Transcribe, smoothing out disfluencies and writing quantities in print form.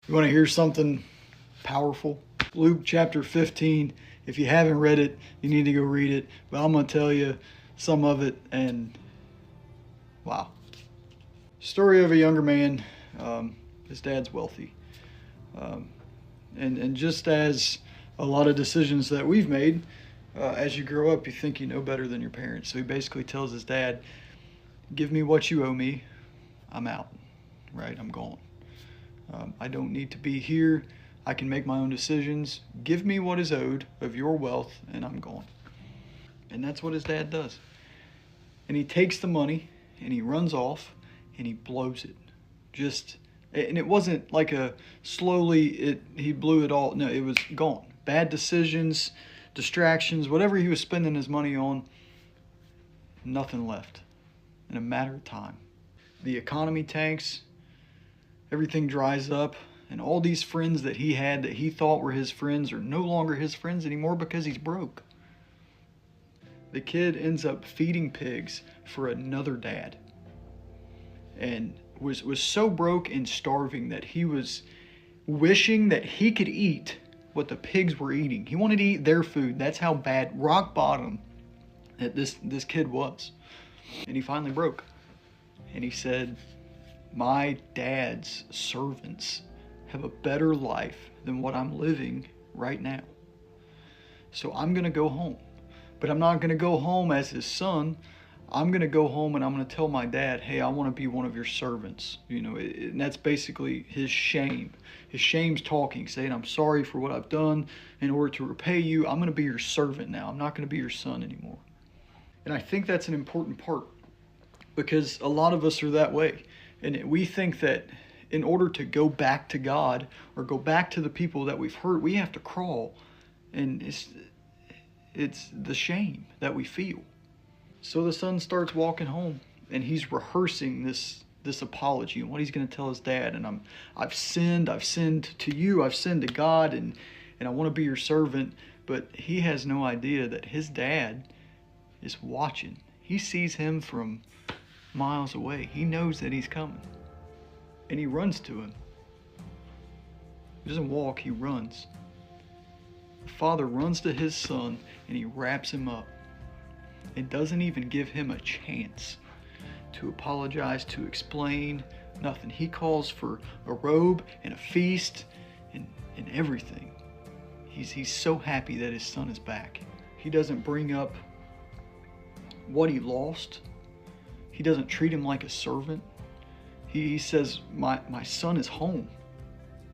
You want to hear something powerful? Luke chapter 15. If you haven't read it, you need to go read it. But I'm going to tell you some of it, and wow. Story of a younger man. His dad's wealthy. And just as a lot of decisions that we've made, as you grow up, you think you know better than your parents. So he basically tells his dad, give me what you owe me. I'm out, right? I'm gone. I don't need to be here. I can make my own decisions. Give me what is owed of your wealth, and I'm gone. And that's what his dad does. And he takes the money, and he runs off, and he blows it. And it wasn't like he blew it all. No, it was gone. Bad decisions, distractions, whatever he was spending his money on, nothing left in a matter of time. The economy tanks, everything dries up, and all these friends that he had that he thought were his friends are no longer his friends anymore because he's broke. The kid ends up feeding pigs for another dad, and was so broke and starving that he was wishing that he could eat what the pigs were eating. He wanted to eat their food. That's how bad, rock bottom, that this kid was. And he finally broke. And he said, my dad's servants have a better life than what I'm living right now. So I'm going to go home. But I'm not going to go home as his son. I'm going to go home and I'm going to tell my dad, hey, I want to be one of your servants. And that's basically his shame. His shame's talking, saying, I'm sorry for what I've done. In order to repay you, I'm going to be your servant now. I'm not going to be your son anymore. And I think that's an important part, because a lot of us are that way. And we think that in order to go back to God or go back to the people that we've hurt, we have to crawl. And it's the shame that we feel. So the son starts walking home, and he's rehearsing this apology and what he's going to tell his dad. And I've sinned to you, I've sinned to God, and I want to be your servant. But he has no idea that his dad is watching. He sees him from miles away. He knows that he's coming, and he runs to him. He doesn't walk, he runs. The father runs to his son, and he wraps him up. It doesn't even give him a chance to apologize, to explain, nothing. He calls for a robe and a feast and everything. He's so happy that his son is back. He doesn't bring up what he lost. He doesn't treat him like a servant. He says, my son is home.